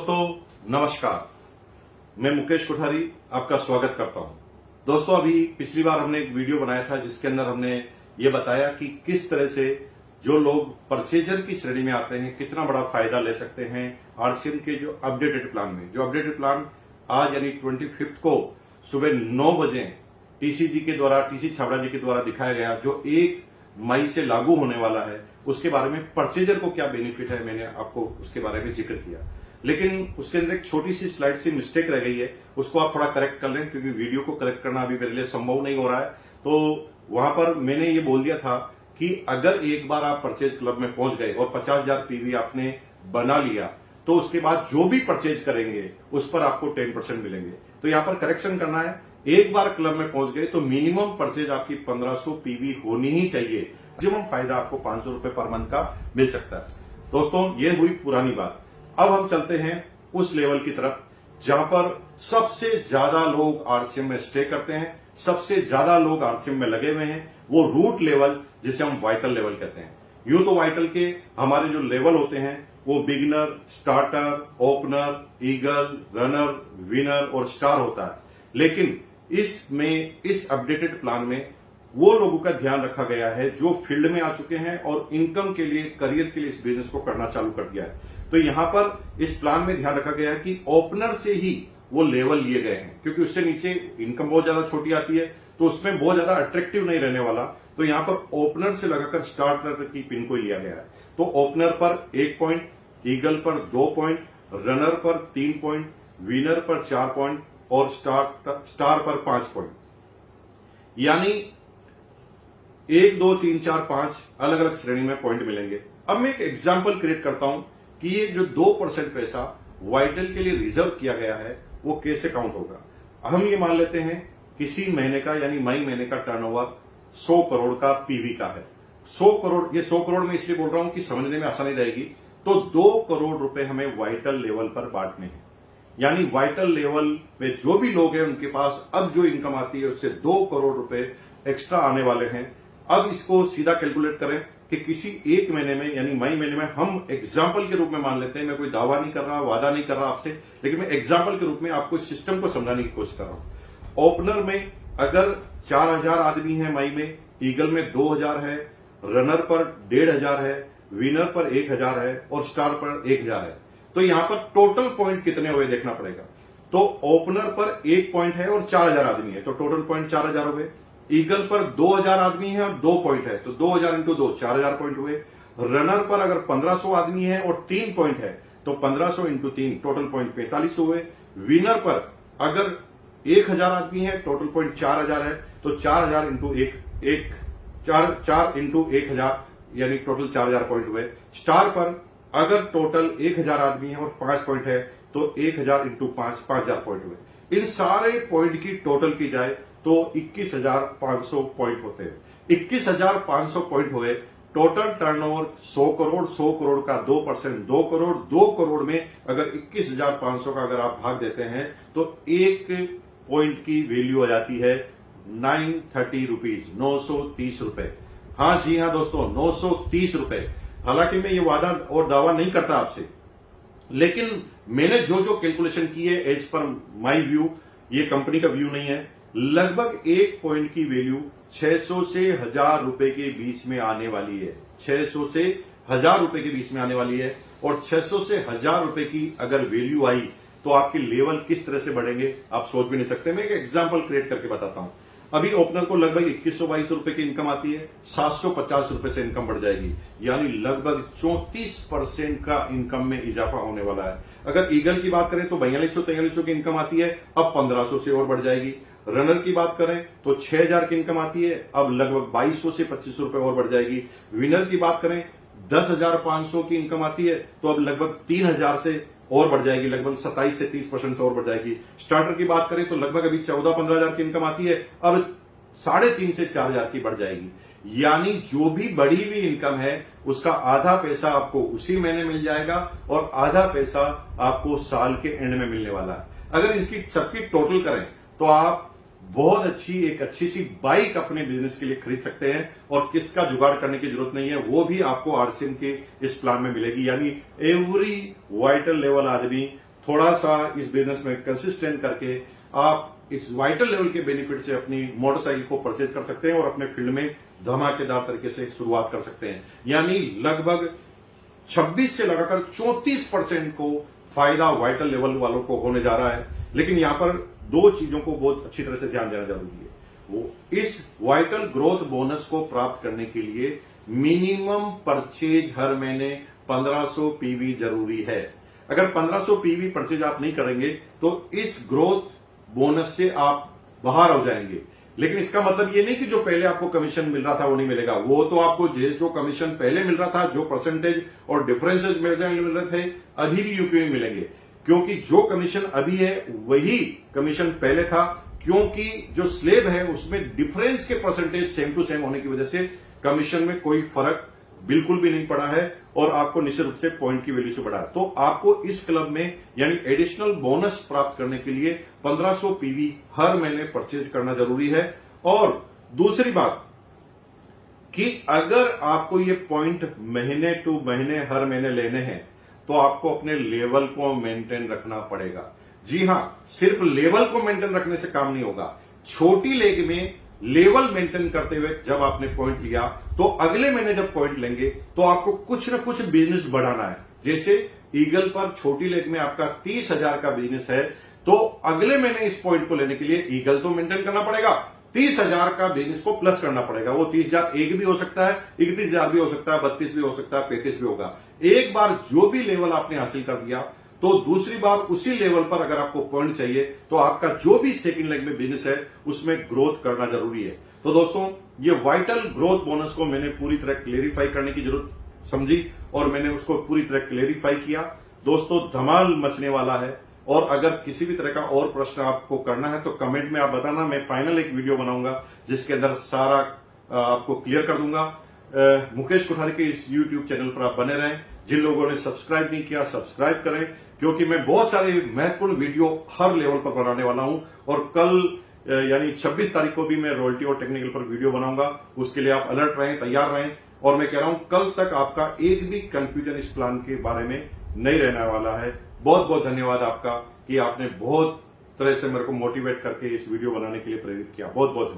दोस्तों नमस्कार, मैं मुकेश कोठारी आपका स्वागत करता हूं। दोस्तों अभी पिछली बार हमने एक वीडियो बनाया था जिसके अंदर हमने ये बताया कि किस तरह से जो लोग परचेजर की श्रेणी में आते हैं कितना बड़ा फायदा ले सकते हैं आरसीएम के जो अपडेटेड प्लान में। जो अपडेटेड प्लान आज यानी 25 को सुबह 9 बजे टीसीजी के द्वारा, टीसी छाबड़ा जी के द्वारा दिखाया गया, जो 1 मई से लागू होने वाला है, उसके बारे में परचेजर को क्या बेनिफिट है मैंने आपको उसके बारे में जिक्र किया। लेकिन उसके अंदर एक छोटी सी स्लाइड से मिस्टेक रह गई है, उसको आप थोड़ा करेक्ट कर लें क्योंकि वीडियो को करेक्ट करना अभी मेरे लिए संभव नहीं हो रहा है। तो वहां पर मैंने ये बोल दिया था कि अगर एक बार आप परचेज क्लब में पहुंच गए और 50,000 पीवी आपने बना लिया तो उसके बाद जो भी परचेज करेंगे उस पर आपको 10% मिलेंगे। तो यहां पर करेक्शन करना है, एक बार क्लब में पहुंच गए तो मिनिमम परचेज आपकी 1500 पीवी होनी ही चाहिए। मैक्सिमम फायदा आपको 500 रुपए पर मंथ का मिल सकता है। दोस्तों ये हुई पुरानी बात। अब हम चलते हैं उस लेवल की तरफ जहां पर सबसे ज्यादा लोग आरसीएम में स्टे करते हैं, सबसे ज्यादा लोग आरसीएम में लगे हुए हैं, वो रूट लेवल जिसे हम वाइटल लेवल कहते हैं। यूं तो वाइटल के हमारे जो लेवल होते हैं वो beginner, starter, opener, eagle, runner, winner और स्टार होता है। लेकिन इस अपडेटेड प्लान में वो लोगों का ध्यान रखा गया है जो फील्ड में आ चुके हैं और इनकम के लिए, करियर के लिए इस बिजनेस को करना चालू कर दिया है। तो यहां पर इस प्लान में ध्यान रखा गया है कि ओपनर से ही वो लेवल लिए गए हैं क्योंकि उससे नीचे इनकम बहुत ज्यादा छोटी आती है तो उसमें बहुत ज्यादा अट्रैक्टिव नहीं रहने वाला। तो यहां पर ओपनर से लगाकर स्टार्टर की पिन को लिया गया है। तो ओपनर पर 1 पॉइंट, ईगल पर 2 पॉइंट, रनर पर 3 पॉइंट, विनर पर 4 पॉइंट और स्टार पर 5 पॉइंट, यानी 1, 2, 3, 4, 5 अलग अलग श्रेणी में पॉइंट मिलेंगे। अब मैं एक एग्जाम्पल क्रिएट करता हूं कि ये जो 2% पैसा वाइटल के लिए रिजर्व किया गया है वो कैसे काउंट होगा। हम ये मान लेते हैं किसी महीने का यानी मई महीने का टर्नओवर 100 करोड़ का पीवी का है। 100 करोड़, ये 100 करोड़ में इसलिए बोल रहा हूं कि समझने में आसानी रहेगी। तो 2 करोड़ रुपए हमें वाइटल लेवल पर बांटने हैं, यानी वाइटल लेवल पे जो भी लोग हैं उनके पास अब जो इनकम आती है उससे 2 करोड़ रुपए एक्स्ट्रा आने वाले हैं। अब इसको सीधा कैलकुलेट करें कि किसी एक महीने में यानी मई महीने में, हम एग्जाम्पल के रूप में मान लेते हैं, मैं कोई दावा नहीं कर रहा, वादा नहीं कर रहा आपसे, लेकिन मैं एग्जाम्पल के रूप में आपको सिस्टम को समझाने की कोशिश कर रहा हूं। ओपनर में अगर 4000 आदमी है मई में, ईगल में 2000 है, रनर पर 1500 है, विनर पर 1000 है और स्टार पर 1000 है। तो यहां पर टोटल पॉइंट कितने हुए देखना पड़ेगा। तो ओपनर पर 1 पॉइंट है और 4000 आदमी है तो टोटल पॉइंट 4000 हो गए। ईगल पर 2000 आदमी है और 2 पॉइंट है तो 2000 इंटू 2 4000 पॉइंट हुए। रनर पर अगर 1500 आदमी है और 3 पॉइंट है तो 1500 इंटू 3 टोटल पॉइंट 4500 हुए। विनर पर अगर 1000 आदमी है, टोटल पॉइंट 4000 है तो 4000 इंटू 4 इंटू 1000 यानी टोटल 4000 पॉइंट हुए। स्टार पर अगर टोटल 1000 आदमी है और 5 पॉइंट है तो 1000 इंटू 5 5000 पॉइंट हुए। इन सारे पॉइंट की टोटल की जाए तो 21,500 पॉइंट होते हैं। 21,500 पॉइंट हुए। टोटल टर्नओवर 100 करोड़, 100 करोड़ का 2% 2 करोड़, 2 करोड़ में अगर 21,500 का अगर आप भाग देते हैं तो 1 पॉइंट की वैल्यू आ जाती है 930 रुपीज, 930 रुपए। हाँ जी हाँ दोस्तों, 930 रुपए। हालांकि मैं ये वादा और दावा नहीं करता आपसे, लेकिन मैंने जो जो कैलकुलेशन की है एज पर माई व्यू, ये कंपनी का व्यू नहीं है, लगभग 1 पॉइंट की वैल्यू 600 से 1000 रुपए के बीच में आने वाली है। 600 से 1000 रुपए के बीच में आने वाली है। और 600 से 1000 रुपए की अगर वैल्यू आई तो आपके लेवल किस तरह से बढ़ेंगे आप सोच भी नहीं सकते। मैं एक एग्जांपल क्रिएट करके बताता हूं। अभी ओपनर को लगभग 2122 रुपए की इनकम आती है, 750 रुपए से इनकम बढ़ जाएगी, यानी लगभग 34% का इनकम में इजाफा होने वाला है। अगर ईगल की बात करें तो 4200-4300 की इनकम आती है, अब 1500 से और बढ़ जाएगी। रनर की बात करें तो 6000 की इनकम आती है, अब लगभग 2200 से 2500 रुपए और बढ़ जाएगी। विनर की बात करें 10,500 की इनकम आती है तो अब लगभग 3000 से और बढ़ जाएगी, लगभग 27 से 30% से और बढ़ जाएगी। स्टार्टर की बात करें तो लगभग अभी 14-15 हजार की इनकम आती है, अब 3.5 से 4000 की बढ़ जाएगी। यानी जो भी बढ़ी हुई इनकम है उसका आधा पैसा आपको उसी महीने मिल जाएगा और आधा पैसा आपको साल के एंड में मिलने वाला है। अगर इसकी सबकी टोटल करें तो आप बहुत एक अच्छी सी बाइक अपने बिजनेस के लिए खरीद सकते हैं और किसका जुगाड़ करने की जरूरत नहीं है, वो भी आपको आरसीएम के इस प्लान में मिलेगी। यानी एवरी वाइटल लेवल आदमी थोड़ा सा इस बिजनेस में कंसिस्टेंट करके आप इस वाइटल लेवल के बेनिफिट से अपनी मोटरसाइकिल को परचेज कर सकते हैं और अपने फील्ड में धमाकेदार तरीके से शुरुआत कर सकते हैं। यानी लगभग 26 से लगाकर 34% को फायदा वाइटल लेवल वालों को होने जा रहा है। लेकिन यहां पर दो चीजों को बहुत अच्छी तरह से ध्यान देना जरूरी है। वो इस वाइटल ग्रोथ बोनस को प्राप्त करने के लिए मिनिमम परचेज हर महीने 1500 पीवी जरूरी है। अगर 1500 पीवी परचेज आप नहीं करेंगे तो इस ग्रोथ बोनस से आप बाहर हो जाएंगे। लेकिन इसका मतलब ये नहीं कि जो पहले आपको कमीशन मिल रहा था वो नहीं मिलेगा। वो तो आपको जो कमीशन पहले मिल रहा था, जो परसेंटेज और डिफरेंसेज मिल रहे थे, अभी भी यूपी में मिलेंगे। क्योंकि जो कमीशन अभी है वही कमीशन पहले था, क्योंकि जो स्लेब है उसमें डिफरेंस के परसेंटेज सेम टू सेम होने की वजह से कमीशन में कोई फर्क बिल्कुल भी नहीं पड़ा है और आपको निश्चित रूप से पॉइंट की वैल्यू से बढ़ा है। तो आपको इस क्लब में यानी एडिशनल बोनस प्राप्त करने के लिए 1500 पीवी हर महीने परचेज करना जरूरी है। और दूसरी बात कि अगर आपको ये पॉइंट महीने टू महीने हर महीने लेने हैं तो आपको अपने लेवल को मेंटेन रखना पड़ेगा। जी हां, सिर्फ लेवल को मेंटेन रखने से काम नहीं होगा। छोटी लेग में लेवल मेंटेन करते हुए जब आपने पॉइंट लिया तो अगले महीने जब पॉइंट लेंगे तो आपको कुछ न कुछ बिजनेस बढ़ाना है। जैसे ईगल पर छोटी लेग में आपका 30,000 का बिजनेस है तो अगले महीने इस पॉइंट को लेने के लिए ईगल तो मेंटेन करना पड़ेगा, 30,000 का बिजनेस को प्लस करना पड़ेगा। वो 30,000 एक भी हो सकता है, 31,000 भी हो सकता है, 32 भी हो सकता है, 35 भी होगा। एक बार जो भी लेवल आपने हासिल कर दिया तो दूसरी बार उसी लेवल पर अगर आपको पॉइंट चाहिए तो आपका जो भी सेकंड लेग में बिजनेस है उसमें ग्रोथ करना जरूरी है। तो दोस्तों, ये वाइटल ग्रोथ बोनस को मैंने पूरी तरह क्लेरिफाई करने की जरूरत समझी और मैंने उसको पूरी तरह क्लेरिफाई किया। दोस्तों, धमाल मचने वाला है और अगर किसी भी तरह का और प्रश्न आपको करना है तो कमेंट में आप बताना। मैं फाइनल एक वीडियो बनाऊंगा जिसके अंदर सारा आपको क्लियर कर दूंगा। मुकेश कोठारी के इस YouTube चैनल पर आप बने रहें। जिन लोगों ने सब्सक्राइब नहीं किया सब्सक्राइब करें, क्योंकि मैं बहुत सारे महत्वपूर्ण वीडियो हर लेवल पर बनाने वाला हूं और कल यानी 26 तारीख को भी मैं रॉयल्टी और टेक्निकल पर वीडियो बनाऊंगा। उसके लिए आप अलर्ट रहें, तैयार रहें। और मैं कह रहा हूं कल तक आपका एक भी कंफ्यूजन इस प्लान के बारे में नहीं रहने वाला है। बहुत बहुत धन्यवाद आपका कि आपने बहुत तरह से मेरे को मोटिवेट करके इस वीडियो बनाने के लिए प्रेरित किया। बहुत बहुत धन्यवाद।